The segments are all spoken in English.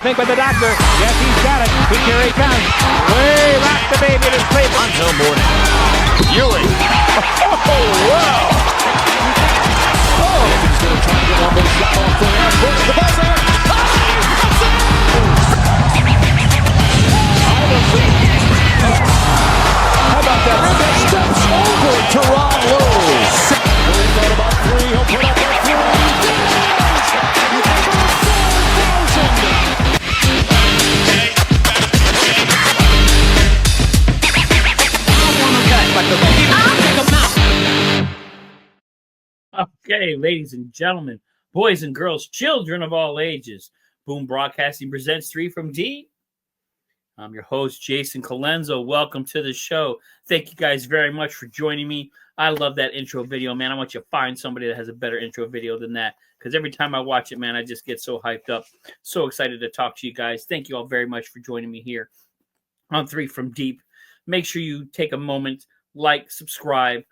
think with the doctor. Yes, he's got it. Here he comes. Way rock the baby to sleep. Until morning. Ewing. Oh, wow. Oh. He's going to try to get one more shot off the last one. The buzzer. How about that? Rivers steps over Toronto. He thought about three. He'll put up a three. Okay, ladies and gentlemen, boys and girls, children of all ages, Boom Broadcasting presents 3 from D. I'm your host, Jason Calenzo. Welcome to the show. Thank you guys very much for joining me. I love that intro video, man. I want you to find somebody that has a better intro video than that, because every time I watch it, man, I just get so hyped up. So excited to talk to you guys. Thank you all very much for joining me here on 3 from Deep. Make sure you take a moment, like, subscribe.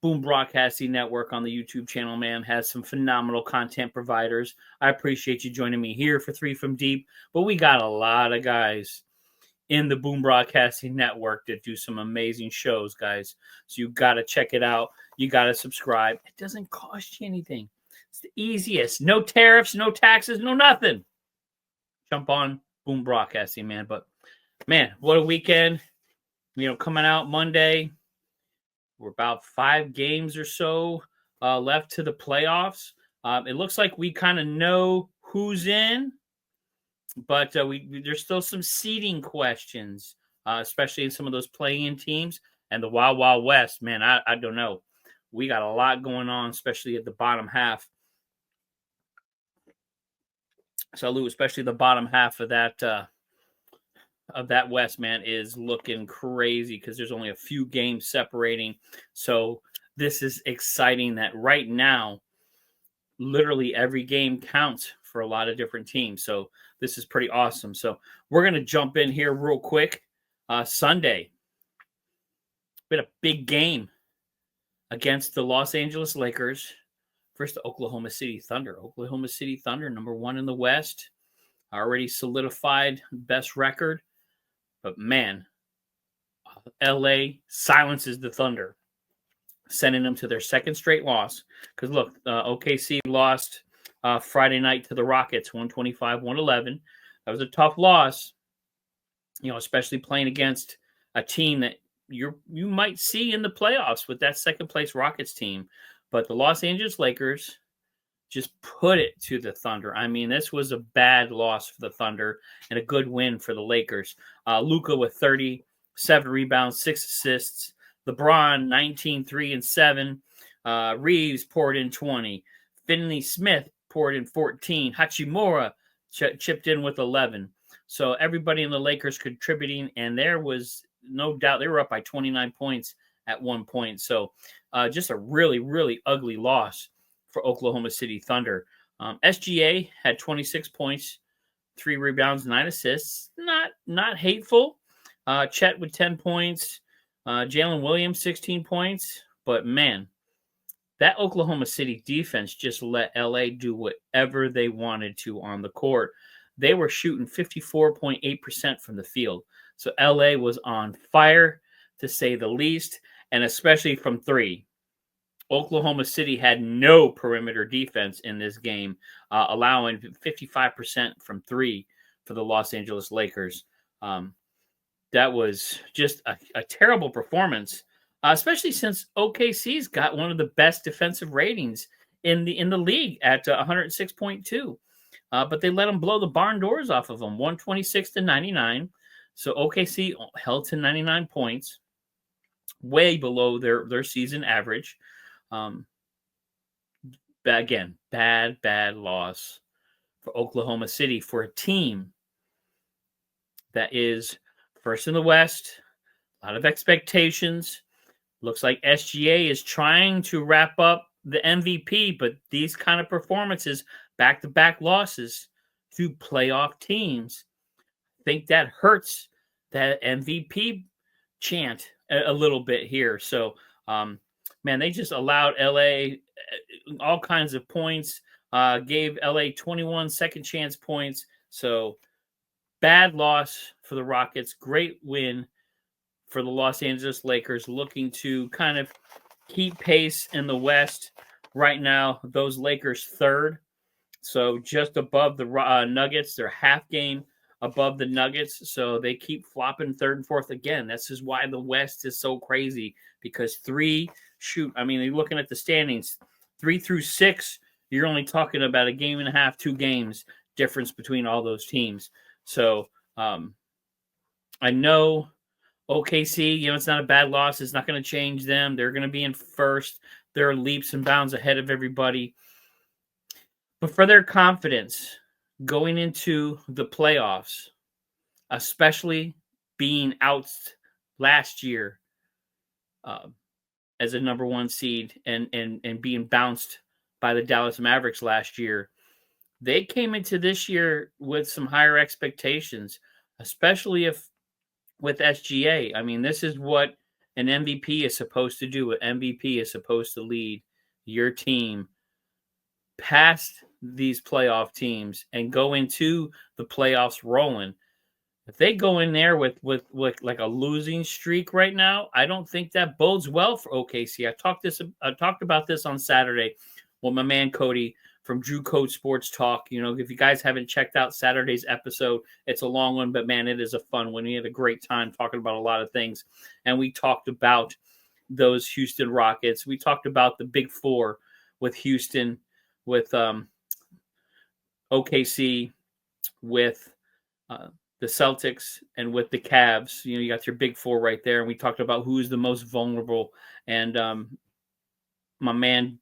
Boom Broadcasting Network on the YouTube channel, man, has some phenomenal content providers. I appreciate you joining me here for 3 from Deep. But we got a lot of guys in the Boom Broadcasting Network that do some amazing shows, guys. So you got to check it out. You got to subscribe. It doesn't cost you anything. It's the easiest. No tariffs, no taxes, no nothing. Jump on Boom Broadcasting, man. But, man, what a weekend. You know, coming out Monday. We're about 5 games or so left to the playoffs. It looks like we kind of know who's in, but there's still some seeding questions, especially in some of those play-in teams. And the Wild Wild West, man, I don't know. We got a lot going on, especially at the bottom half. Salute, especially the bottom half of that West, man, is looking crazy because there's only a few games separating. So this is exciting that right now, literally every game counts for a lot of different teams. So this is pretty awesome. So we're going to jump in here real quick. Sunday, been a big game against the Los Angeles Lakers versus the Oklahoma City Thunder. Oklahoma City Thunder, number 1 in the West, already solidified best record. But, man, LA silences the Thunder, sending them to their second straight loss. Because, look, OKC lost Friday night to the Rockets, 125-111. That was a tough loss, you know, especially playing against a team that you might see in the playoffs with that second-place Rockets team. But the Los Angeles Lakers just put it to the Thunder. I mean, this was a bad loss for the Thunder and a good win for the Lakers. Luka with 37 rebounds, 6 assists. LeBron, 19, 3 and 7. Reeves poured in 20. Finney Smith poured in 14. Hachimura chipped in with 11. So everybody in the Lakers contributing, and there was no doubt they were up by 29 points at one point. So just a really, really ugly loss for Oklahoma City Thunder. SGA had 26 points, 3 rebounds, 9 assists. Not hateful. Chet with 10 points. Jalen Williams, 16 points. But, man, that Oklahoma City defense just let LA do whatever they wanted to on the court. They were shooting 54.8% from the field. So LA was on fire, to say the least, and especially from 3. Oklahoma City had no perimeter defense in this game, allowing 55% from 3 for the Los Angeles Lakers. That was just a terrible performance, especially since OKC's got one of the best defensive ratings in the league at 106.2. But they let them blow the barn doors off of them, 126-99. So OKC held to 99 points, way below their season average. Again, bad loss for Oklahoma City, for a team that is first in the West. A lot of expectations. Looks like SGA is trying to wrap up the MVP, but these kind of performances, back-to-back losses to playoff teams, I think that hurts that MVP chant a little bit here. So, man, they just allowed LA all kinds of points, gave LA 21 second chance points, So bad loss for the Rockets. Great win for the Los Angeles Lakers, looking to kind of keep pace in the West. Right now, those Lakers third. So just above the Nuggets. They're half game above the Nuggets. So they keep flopping third and fourth again. This is why the West is so crazy, because you're looking at the standings, 3 through 6, you're only talking about a game and a half, 2 games difference between all those teams. So I know OKC, it's not a bad loss. It's not going to change them. They're going to be in first. They're leaps and bounds ahead of everybody. But for their confidence going into the playoffs, especially being out last year as a number 1 seed and being bounced by the Dallas Mavericks last year, they came into this year with some higher expectations, especially if with SGA. I mean, this is what an MVP is supposed to do. An MVP is supposed to lead your team past these playoff teams and go into the playoffs rolling. If they go in there with like a losing streak right now, I don't think that bodes well for OKC. I talked about this on Saturday with my man Cody from Drew Code Sports Talk. If you guys haven't checked out Saturday's episode, it's a long one, but man, it is a fun one. We had a great time talking about a lot of things. And we talked about those Houston Rockets. We talked about the Big Four with Houston, with OKC, with the Celtics, and with the Cavs. You got your Big Four right there. And we talked about who's the most vulnerable. And my man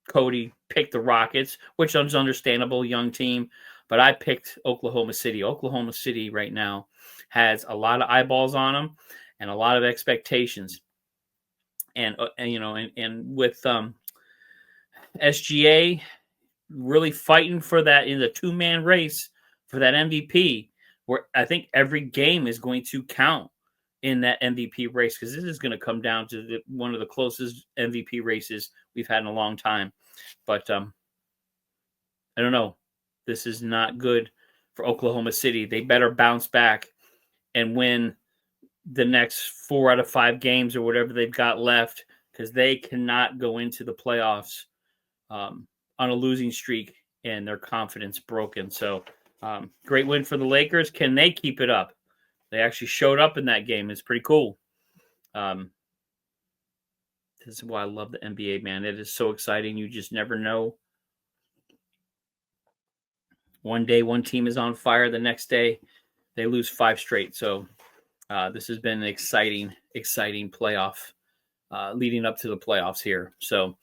Cody picked the Rockets, which is understandable, young team, but I picked Oklahoma City. Oklahoma City right now has a lot of eyeballs on them and a lot of expectations. And with SGA really fighting for that in the 2-man race for that MVP, where I think every game is going to count in that MVP race, because this is going to come down to one of the closest MVP races we've had in a long time. But I don't know. This is not good for Oklahoma City. They better bounce back and win the next 4 out of 5 games or whatever they've got left, because they cannot go into the playoffs on a losing streak and their confidence broken. So great win for the Lakers. Can they keep it up? They actually showed up in that game. It's pretty cool. This is why I love the NBA, man. It is so exciting. You just never know. One day, one team is on fire. The next day, they lose 5 straight. So this has been an exciting playoff leading up to the playoffs here. So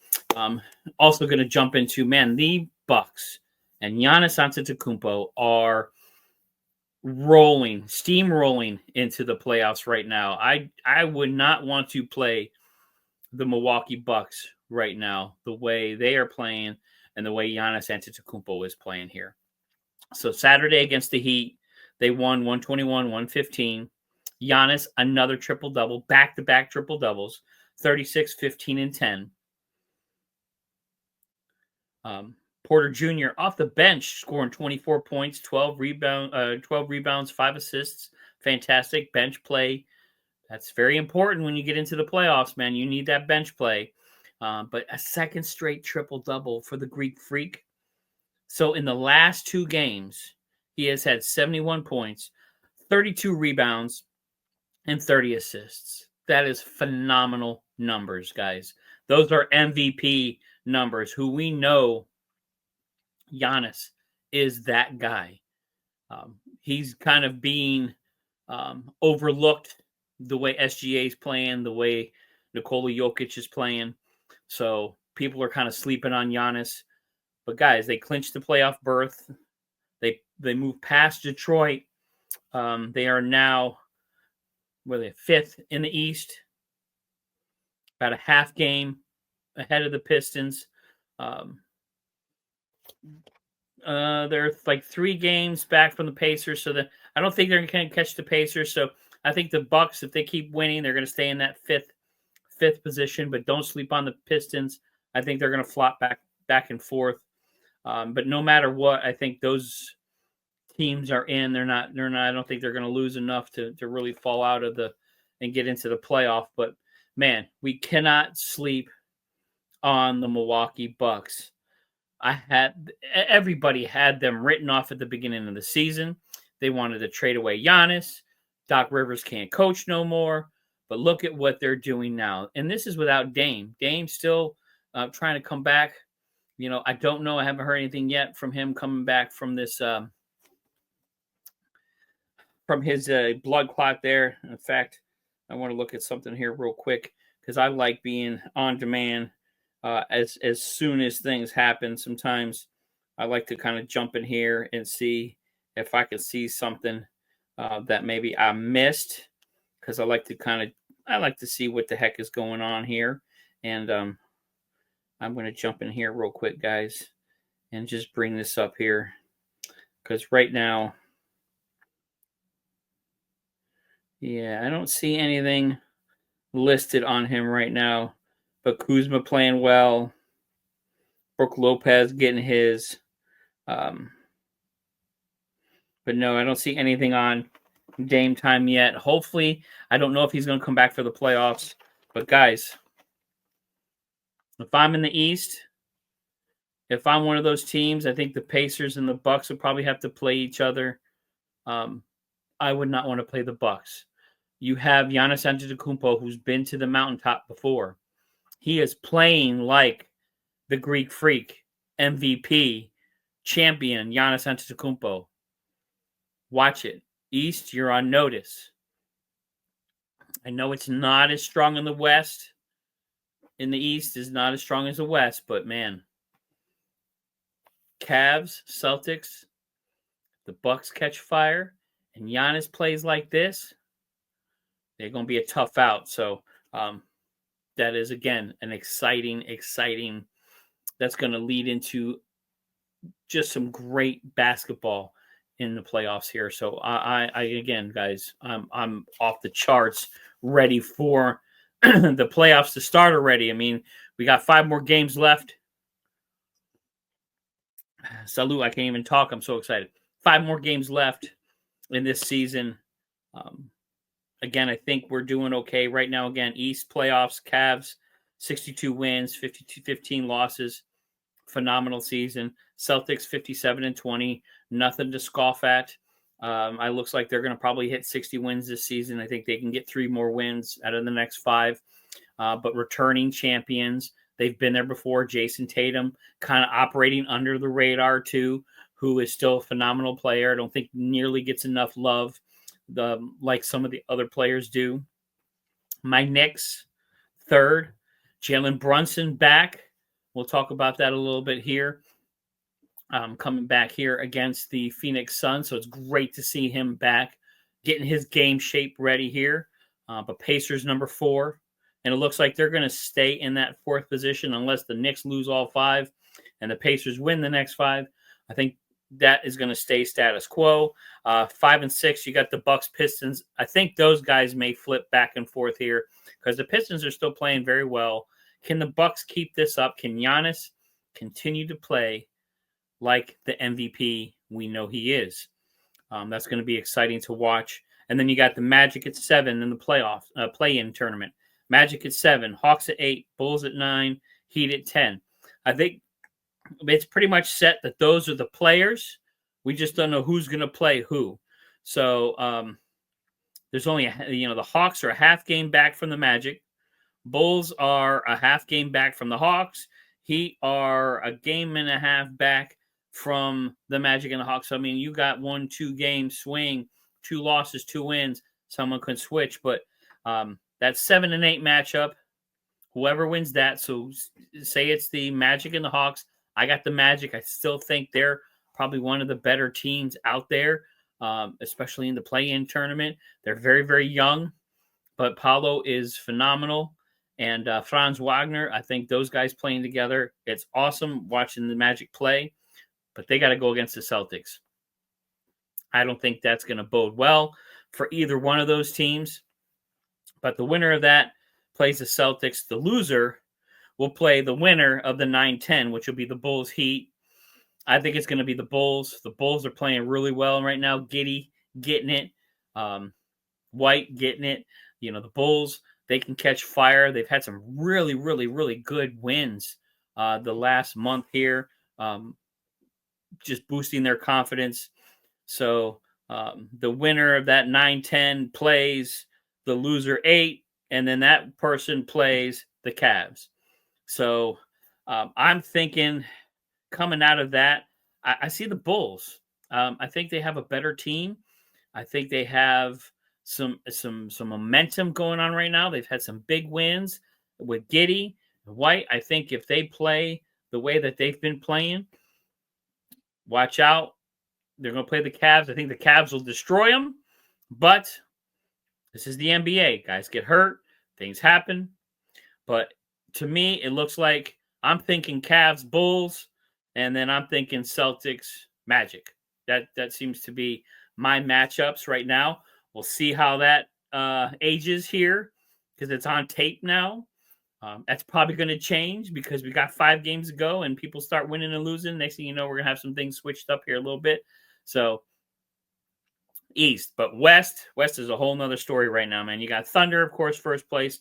also going to jump into, man, the Bucks and Giannis Antetokounmpo are steamrolling into the playoffs right now. I would not want to play the Milwaukee Bucks right now the way they are playing and the way Giannis Antetokounmpo is playing here. So Saturday against the Heat, they won 121-115. Giannis, another triple-double, back-to-back triple-doubles, 36, 15, and 10. Porter Jr. off the bench, scoring 24 points, 12 rebounds, 5 assists. Fantastic bench play. That's very important when you get into the playoffs, man. You need that bench play. But a second straight triple-double for the Greek Freak. So in the last 2 games, he has had 71 points, 32 rebounds, and 30 assists. That is phenomenal numbers, guys. Those are MVP numbers, who we know Giannis is that guy. He's kind of being overlooked the way SGA is playing, the way Nikola Jokic is playing. So people are kind of sleeping on Giannis. But guys, they clinched the playoff berth. They moved past Detroit. They are now, they're 5th in the East, about a half game ahead of the Pistons. They're like 3 games back from the Pacers, so I don't think they're going to catch the Pacers. So I think the Bucks, if they keep winning, they're going to stay in that fifth position. But don't sleep on the Pistons. I think they're going to flop back and forth. But no matter what, I think those teams are in. They're not. I don't think they're going to lose enough to really fall out of and get into the playoff. But man, we cannot sleep on the Milwaukee Bucks. Everybody had them written off at the beginning of the season. They wanted to trade away Giannis. Doc Rivers can't coach no more. But look at what they're doing now. And this is without Dame. Dame's still trying to come back. I don't know. I haven't heard anything yet from him coming back from this, from his blood clot there. In fact, I want to look at something here real quick because I like being on demand as soon as things happen. Sometimes I like to kind of jump in here and see if I can see something that maybe I missed, because I like to see what the heck is going on here. And I'm going to jump in here real quick, guys, and just bring this up here, because right now, I don't see anything listed on him right now. But Kuzma playing well, Brook Lopez getting his. But no, I don't see anything on Dame time yet. Hopefully, I don't know if he's going to come back for the playoffs. But guys, if I'm in the East, if I'm one of those teams, I think the Pacers and the Bucks would probably have to play each other. I would not want to play the Bucks. You have Giannis Antetokounmpo, who's been to the mountaintop before. He is playing like the Greek Freak, MVP, champion, Giannis Antetokounmpo. Watch it. East, you're on notice. I know it's not as strong in the West. In the East is not as strong as the West, but man, Cavs, Celtics, the Bucks catch fire, and Giannis plays like this, they're going to be a tough out. So that is, again, an exciting, that's going to lead into just some great basketball in the playoffs here. So I again, guys, I'm off the charts, ready for the playoffs to start already. I mean, we got 5 more games left. Salute, I can't even talk. I'm so excited. 5 more games left in this season. Again, I think we're doing okay right now. Again, East playoffs, Cavs, 62 wins, 15 losses. Phenomenal season. Celtics, 57-20. Nothing to scoff at. It looks like they're going to probably hit 60 wins this season. I think they can get 3 more wins out of the next 5. But returning champions, they've been there before. Jason Tatum, kind of operating under the radar too, who is still a phenomenal player. I don't think nearly gets enough love like some of the other players do. My Knicks, 3rd. Jalen Brunson back. We'll talk about that a little bit here. Coming back here against the Phoenix Suns. So it's great to see him back, getting his game shape ready here. But Pacers, number 4. And it looks like they're going to stay in that 4th position unless the Knicks lose all 5 and the Pacers win the next 5. I think that is going to stay status quo. 5 and 6, you got the Bucks, Pistons. I think those guys may flip back and forth here because the Pistons are still playing very well. Can the Bucks keep this up? Can Giannis continue to play like the MVP we know he is? That's going to be exciting to watch. And then you got the Magic at 7 in the playoff play-in tournament. Magic at 7, Hawks at 8, Bulls at 9, Heat at 10. I think it's pretty much set that those are the players. We just don't know who's going to play who. So there's only, the Hawks are a half game back from the Magic. Bulls are a half game back from the Hawks. Heat are a game and a half back from the Magic and the Hawks. So, I mean, you got 1-2 game swing, 2 losses, 2 wins. Someone could switch, but that 7 and 8 matchup, whoever wins that, so say it's the Magic and the Hawks. I got the Magic. I still think they're probably one of the better teams out there, especially in the play-in tournament. They're very, very young, but Paolo is phenomenal. And Franz Wagner, I think those guys playing together, it's awesome watching the Magic play, but they got to go against the Celtics. I don't think that's going to bode well for either one of those teams. But the winner of that plays the Celtics. The loser will play the winner of the 9-10, which will be the Bulls Heat. I think it's going to be the Bulls. The Bulls are playing really well right now. Giddey getting it. White getting it. The Bulls, they can catch fire. They've had some really, really, really good wins the last month here, just boosting their confidence. So the winner of that 9-10 plays the loser 8, and then that person plays the Cavs. So I'm thinking coming out of that, I see the Bulls. I think they have a better team. I think they have some momentum going on right now. They've had some big wins with Giddey and White. I think if they play the way that they've been playing, watch out. They're going to play the Cavs. I think the Cavs will destroy them, but this is the NBA. Guys get hurt. Things happen. But to me, it looks like I'm thinking Cavs, Bulls, and then I'm thinking Celtics, Magic. That seems to be my matchups right now. We'll see how that ages here because it's on tape now. That's probably going to change because we got 5 games to go and people start winning and losing. Next thing you know, we're going to have some things switched up here a little bit. So East, but West is a whole nother story right now, man. You got Thunder, of course, first place,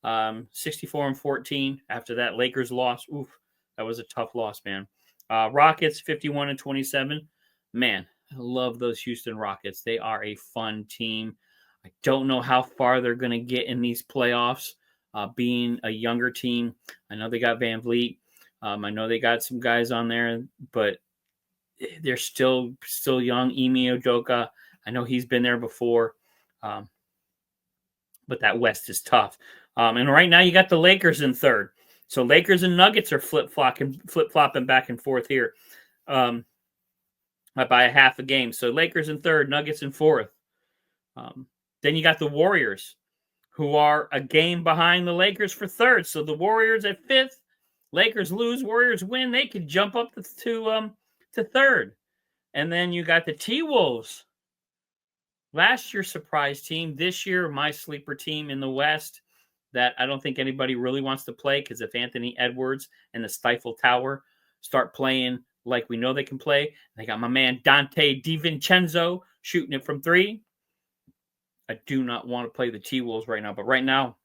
64-14. After that Lakers loss, oof, that was a tough loss, man. Rockets 51-27. Man, I love those Houston Rockets. They are a fun team. I don't know how far they're going to get in these playoffs, being a younger team. I know they got Van Vliet. I know they got some guys on there, but they're still young. Ime Udoka, I know he's been there before, but that West is tough. And right now you got the Lakers in third. So Lakers and Nuggets are flip-flopping back and forth here by a half a game. So Lakers in third, Nuggets in fourth. Then you got the Warriors, who are a game behind the Lakers for third. So the Warriors at fifth. Lakers lose, Warriors win. They could jump up to third. And then you got the T-Wolves. Last year's surprise team. This year, my sleeper team in the West that I don't think anybody really wants to play because if Anthony Edwards and the Stifle Tower start playing like we know they can play, they got my man Dante DiVincenzo shooting it from 3. I do not want to play the T-Wolves right now. But right now,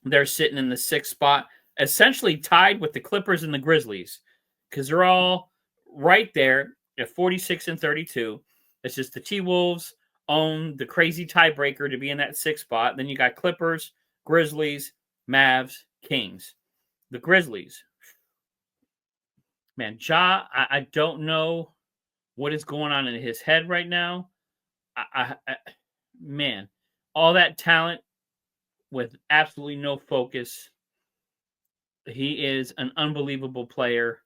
they're sitting in the 6th spot, essentially tied with the Clippers and the Grizzlies because they're all right there at 46 and 32. It's just the T-Wolves own the crazy tiebreaker to be in that 6th spot. Then you got Clippers, Grizzlies, Mavs, Kings. The Grizzlies. Man, Ja, I don't know what is going on in his head right now. Man, all that talent with absolutely no focus. He is an unbelievable player.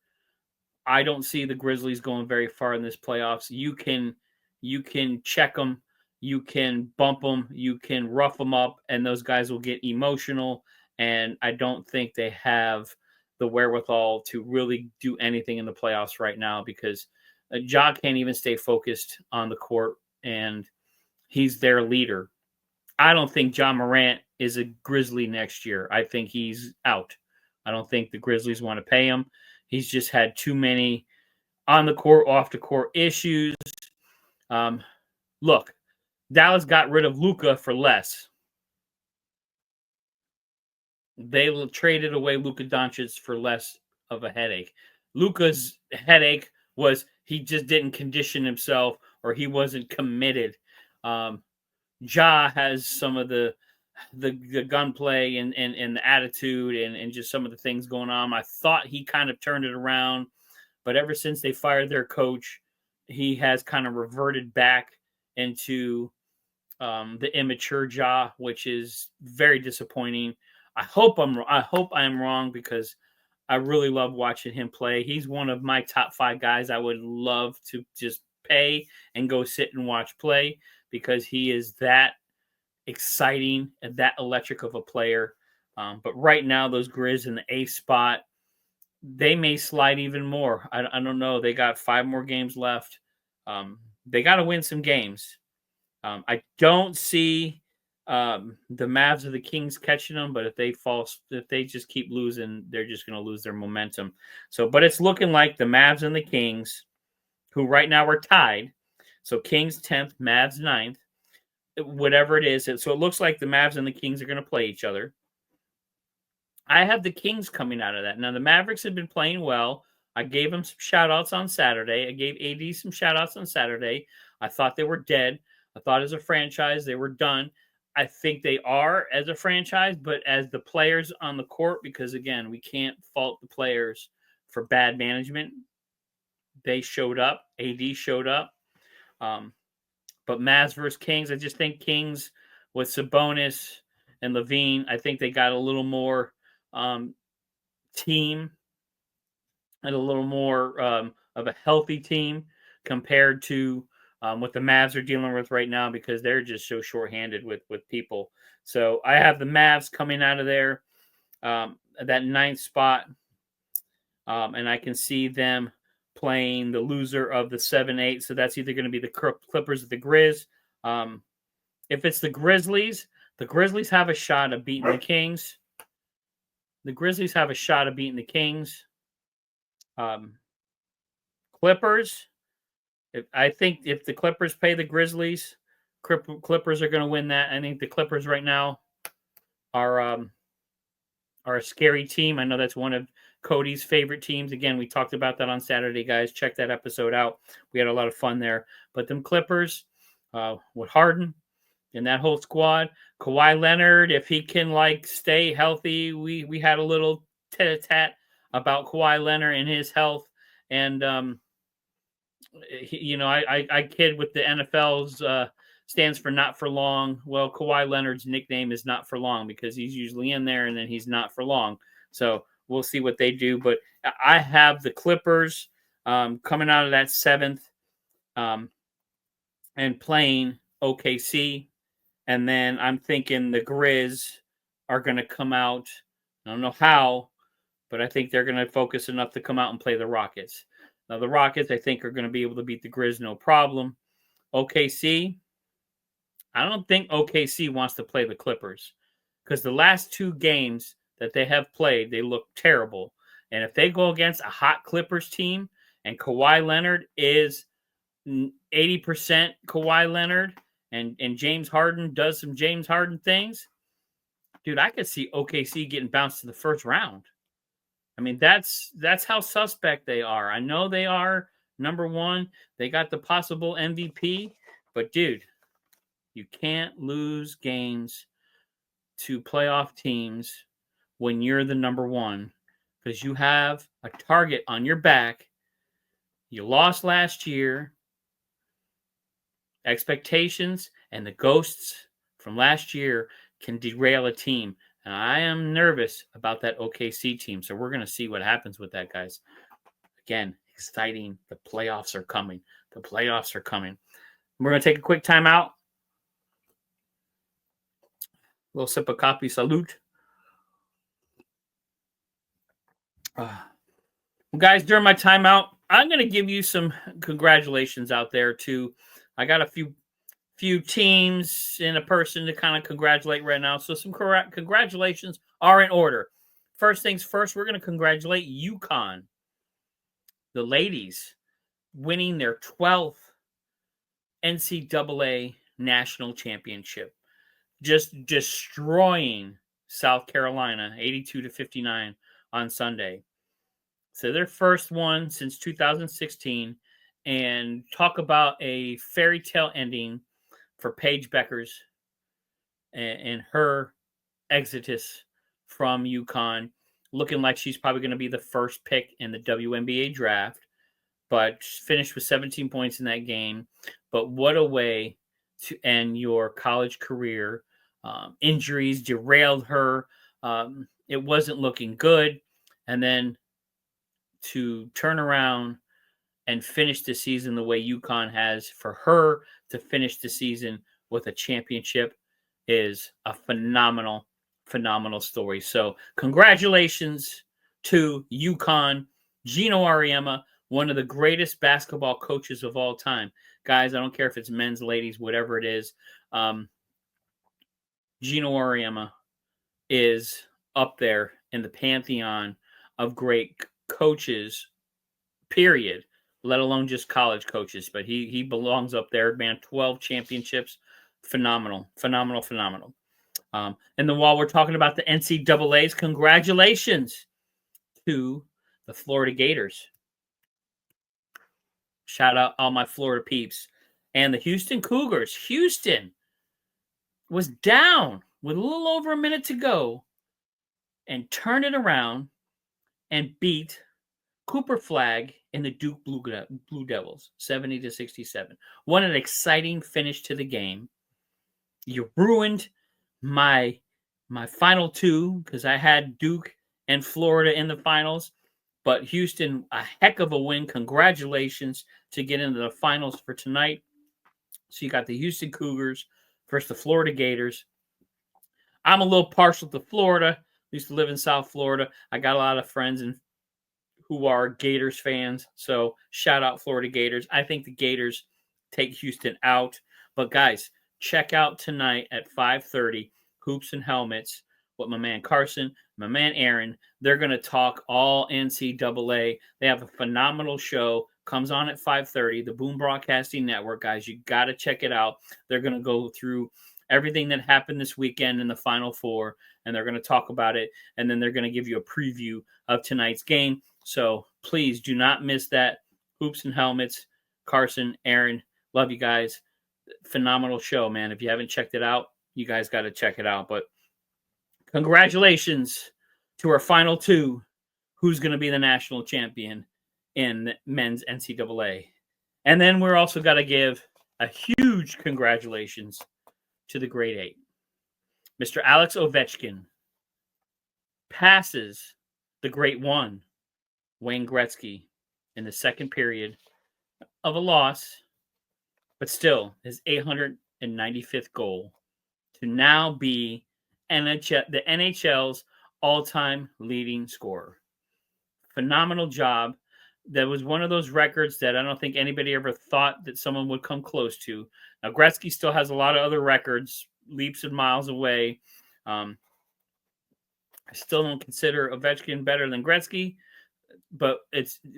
I don't see the Grizzlies going very far in this playoffs. You can check them, you can bump them, you can rough them up, and those guys will get emotional. And I don't think they have the wherewithal to really do anything in the playoffs right now because Ja can't even stay focused on the court, and he's their leader. I don't think Ja Morant is a Grizzly next year. I think he's out. I don't think the Grizzlies want to pay him. He's just had too many on the court, off the court issues. Look, Dallas got rid of Luka for less. They traded away Luka Doncic for less of a headache. Luka's headache was he just didn't condition himself or he wasn't committed. Ja has some of the gunplay and the attitude and just some of the things going on. I thought he kind of turned it around, but ever since they fired their coach, he has kind of reverted back into the immature Ja, which is very disappointing. I hope I am wrong because I really love watching him play. He's one of my top 5 guys I would love to just pay and go sit and watch play because he is that exciting and that electric of a player. But right now, those Grizz in the 8th spot, they may slide even more. I don't know. They got 5 more games left. They got to win some games. I don't see the Mavs or the Kings catching them, but if they just keep losing, they're just going to lose their momentum. So, but it's looking like the Mavs and the Kings, who right now are tied. So Kings 10th, Mavs 9th, whatever it is. So it looks like the Mavs and the Kings are going to play each other. I have the Kings coming out of that. Now, the Mavericks have been playing well. I gave them some shout-outs on Saturday. I gave AD some shout-outs on Saturday. I thought they were dead. I thought as a franchise they were done. I think they are as a franchise, but as the players on the court, because, again, we can't fault the players for bad management. They showed up. AD showed up. But Mavs versus Kings, I just think Kings with Sabonis and Levine, I think they got a little more team and a little more of a healthy team compared to what the Mavs are dealing with right now, because they're just so shorthanded with people. So I have the Mavs coming out of there, that ninth spot, and I can see them playing the loser of the 7-8. So that's either going to be the Clippers or the Grizz. If it's the Grizzlies have a shot of beating the Kings. The Grizzlies have a shot of beating the Kings. Clippers, I think if the Clippers pay the Grizzlies, Clippers are going to win that. I think the Clippers right now are a scary team. I know that's one of Cody's favorite teams. Again, we talked about that on Saturday, guys. Check that episode out. We had a lot of fun there. But them Clippers with Harden and that whole squad, Kawhi Leonard, if he can stay healthy, we had a little tit-a-tat about Kawhi Leonard and his health. And I kid with the NFL's stands for not for long. Well, Kawhi Leonard's nickname is not for long because he's usually in there and then he's not for long. So we'll see what they do. But I have the Clippers coming out of that 7th and playing OKC. And then I'm thinking the Grizz are going to come out. I don't know how, but I think they're going to focus enough to come out and play the Rockets. Now, the Rockets, I think, are going to be able to beat the Grizz no problem. OKC, I don't think OKC wants to play the Clippers because the last 2 games that they have played, they look terrible. And if they go against a hot Clippers team and Kawhi Leonard is 80% Kawhi Leonard and James Harden does some James Harden things, dude, I could see OKC getting bounced to the first round. I mean, that's how suspect they are. I know they are number 1. They got the possible MVP, but dude, you can't lose games to playoff teams when you're the number 1 because you have a target on your back. You lost last year. Expectations and the ghosts from last year can derail a team. And I am nervous about that OKC team. So we're going to see what happens with that, guys. Again, exciting. The playoffs are coming. The playoffs are coming. We're going to take a quick timeout. A little sip of coffee. Salute. Well, guys, during my timeout, I'm going to give you some congratulations out there too. I got a few teams and a person to kind of congratulate right now. So some congratulations are in order. First things first, we're going to congratulate UConn, the ladies, winning their 12th NCAA national championship, just destroying South Carolina 82-59 on Sunday. So their first one since 2016. And talk about a fairy tale ending for Paige Beckers and her exodus from UConn, looking like she's probably going to be the first pick in the WNBA draft, but finished with 17 points in that game. But what a way to end your college career. Injuries derailed her. It wasn't looking good. And then to turn around and finish the season the way UConn has, for her to finish the season with a championship is a phenomenal, phenomenal story. So congratulations to UConn, Gino Auriemma, one of the greatest basketball coaches of all time. Guys, I don't care if it's men's, ladies, whatever it is. Gino Auriemma is up there in the pantheon of great coaches, period, let alone just college coaches. But he belongs up there, man. 12 championships. Phenomenal. And then while we're talking about the NCAAs, congratulations to the Florida Gators. Shout out all my Florida peeps. And the Houston Cougars. Houston was down with a little over a minute to go and turned it around and beat Cooper Flag and the Duke Blue Devils 70-67. What an exciting finish to the game. You ruined my final two because I had Duke and Florida in the finals. But Houston, a heck of a win. Congratulations to get into the finals for tonight. So you got the Houston Cougars versus the Florida Gators. I'm a little partial to Florida. I used to live in South Florida. I got a lot of friends who are Gators fans. So shout out Florida Gators. I think the Gators take Houston out. But guys, check out tonight at 5:30, Hoops and Helmets, with my man Carson, my man Aaron. They're going to talk all NCAA. They have a phenomenal show. Comes on at 5:30, the Boom Broadcasting Network, guys. You got to check it out. They're going to go through everything that happened this weekend in the Final Four, and they're going to talk about it, and then they're going to give you a preview of tonight's game. So please do not miss that. Hoops and Helmets, Carson, Aaron, love you guys. Phenomenal show, man. If you haven't checked it out, you guys got to check it out. But congratulations to our final two. Who's going to be the national champion in men's NCAA? And then we're also got to give a huge congratulations to the grade 8. Mr. Alex Ovechkin passes the great one, Wayne Gretzky, in the second period of a loss, but still his 895th goal to now be the NHL's all-time leading scorer. Phenomenal job. That was one of those records that I don't think anybody ever thought that someone would come close to. Now, Gretzky still has a lot of other records, leaps and miles away. I still don't consider Ovechkin better than Gretzky, but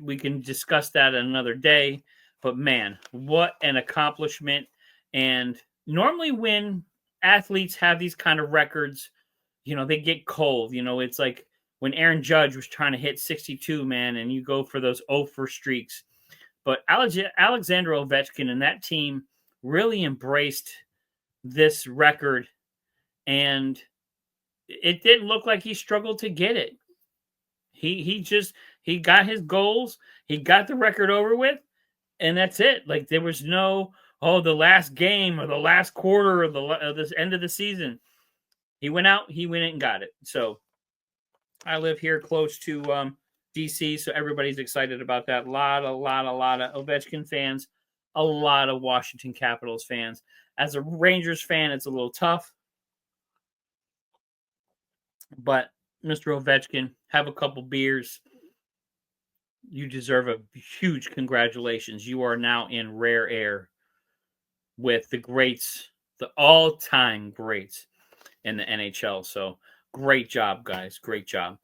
we can discuss that another day. But man, what an accomplishment. And normally when athletes have these kind of records, they get cold. It's like when Aaron Judge was trying to hit 62, man, and you go for those 0-for streaks. But Alexander Ovechkin and that team really embraced this record, and it didn't look like he struggled to get it. He got his goals, he got the record over with, and that's it. Like there was no, the last game or the last quarter or this end of the season. He went out, he went in and got it. So I live here close to DC, so everybody's excited about that. A lot of Ovechkin fans, a lot of Washington Capitals fans. As a Rangers fan, it's a little tough. But Mr. Ovechkin, have a couple beers. You deserve a huge congratulations. You are now in rare air with the greats, the all-time greats in the NHL. So great job, guys. Great job.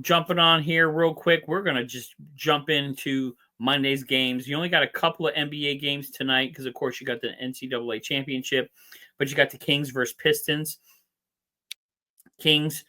Jumping on here real quick, we're going to just jump into Monday's games. You only got a couple of NBA games tonight because, of course, you got the NCAA championship, but you got the Kings versus Pistons. Kings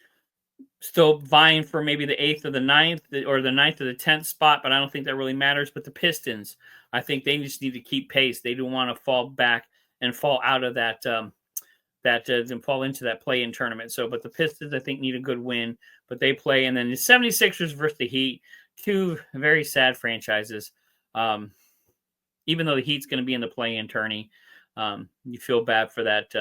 still vying for maybe the 8th or the 9th or the 9th or the 10th spot, but I don't think that really matters. But the Pistons, I think they just need to keep pace. They don't want to fall back and fall out of that and fall into that play-in tournament. So, but the Pistons, I think, need a good win, but they play. And then the 76ers versus the Heat, two very sad franchises. Even though the Heat's going to be in the play-in tourney, you feel bad for that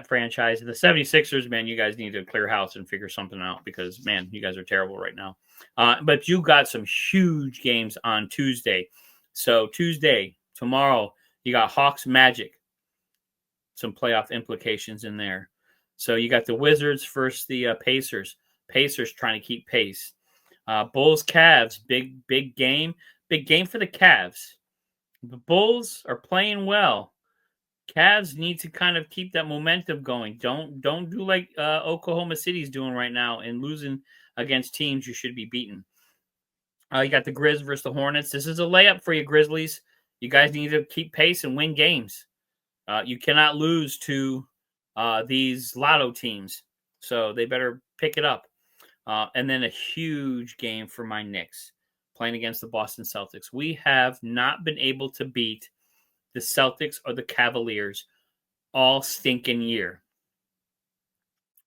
franchise. The 76ers, man, you guys need to clear house and figure something out because, man, you guys are terrible right now. But you got some huge games on Tuesday. So Tuesday, tomorrow, you got Hawks Magic. Some playoff implications in there. So you got the Wizards versus the Pacers. Pacers trying to keep pace. Bulls Cavs, big game. Big game for the Cavs. The Bulls are playing well, Cavs need to kind of keep that momentum going. Don't do like Oklahoma City's doing right now and losing against teams you should be beating. You got the Grizz versus the Hornets. This is a layup for you, Grizzlies. You guys need to keep pace and win games. You cannot lose to these lotto teams, so they better pick it up. And then a huge game for my Knicks playing against the Boston Celtics. We have not been able to beat the Celtics or the Cavaliers all stinking year.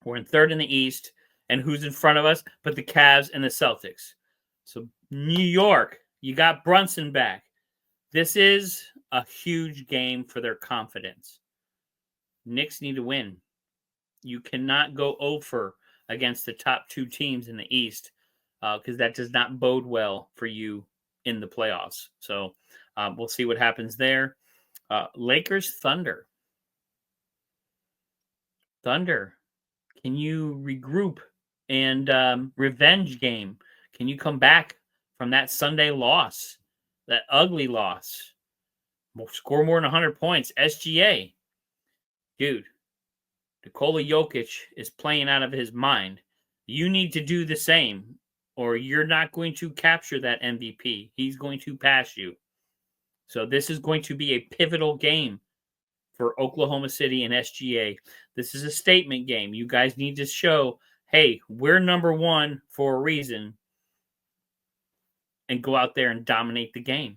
We're in third in the East, and who's in front of us but the Cavs and the Celtics? So New York, you got Brunson back. This is a huge game for their confidence. Knicks need to win. You cannot go over against the top two teams in the East because that does not bode well for you in the playoffs. So we'll see what happens there. Lakers, Thunder. Thunder, can you regroup and revenge game? Can you come back from that Sunday loss, that ugly loss? Score more than 100 points. SGA. Dude, Nikola Jokic is playing out of his mind. You need to do the same, or you're not going to capture that MVP. He's going to pass you. So this is going to be a pivotal game for Oklahoma City and SGA. This is a statement game. You guys need to show, hey, we're number one for a reason, and go out there and dominate the game.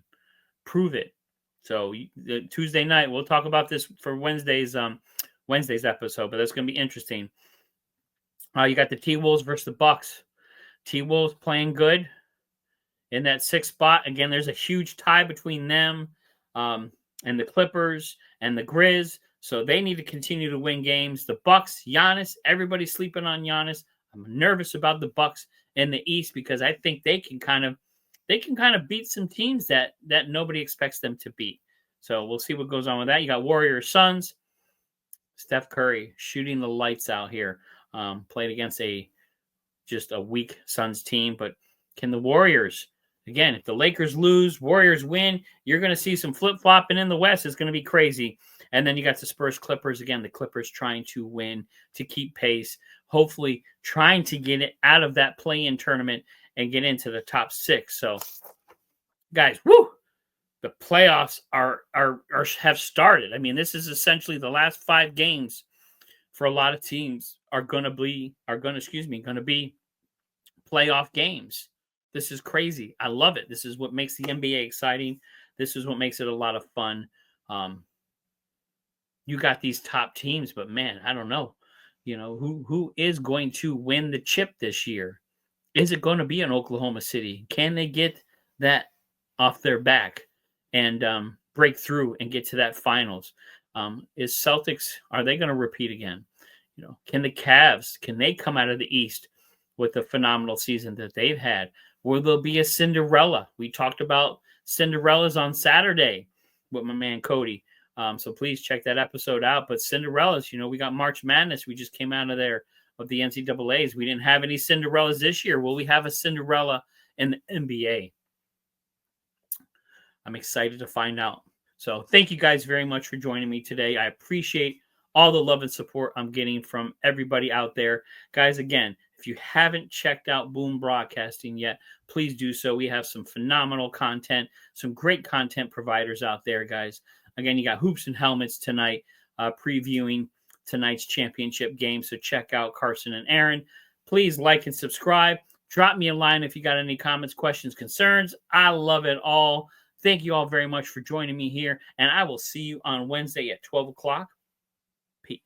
Prove it. So Tuesday night, we'll talk about this for Wednesday's episode, but that's going to be interesting. You got the T-Wolves versus the Bucks. T-Wolves playing good in that sixth spot. Again, there's a huge tie between them and the Clippers and the Grizz, so they need to continue to win games. The Bucks, Giannis, everybody's sleeping on Giannis. I'm nervous about the Bucks in the East because I think they can kind of beat some teams that nobody expects them to beat. So we'll see what goes on with that. You got Warriors, Suns. Steph Curry shooting the lights out here. Played against just a weak Suns team, but can the Warriors, again, if the Lakers lose, Warriors win, you're going to see some flip-flopping in the West. It's going to be crazy. And then you got the Spurs Clippers. Again, the Clippers trying to win, to keep pace, hopefully trying to get it out of that play-in tournament and get into the top six. So, guys, woo! The playoffs have started. I mean, this is essentially the last 5 games for a lot of teams are going to be playoff games. This is crazy. I love it. This is what makes the NBA exciting. This is what makes it a lot of fun. You got these top teams, but man, I don't know. You know, who is going to win the chip this year? Is it going to be in Oklahoma City? Can they get that off their back and break through and get to that finals? Is Celtics, are they going to repeat again? You know, can the Cavs, can they come out of the East with the phenomenal season that they've had? Will there be a Cinderella? We talked about Cinderellas on Saturday with my man Cody. So please check that episode out. But Cinderellas, you know, we got March Madness. We just came out of there of the NCAAs. We didn't have any Cinderellas this year. Will we have a Cinderella in the NBA? I'm excited to find out. So thank you guys very much for joining me today. I appreciate all the love and support I'm getting from everybody out there. Guys, again, if you haven't checked out Boom Broadcasting yet, please do so. We have some phenomenal content, some great content providers out there, guys. Again, you got Hoops and Helmets tonight, previewing tonight's championship game. So check out Carson and Aaron. Please like and subscribe. Drop me a line if you got any comments, questions, concerns. I love it all. Thank you all very much for joining me here, and I will see you on Wednesday at 12 o'clock. Peace.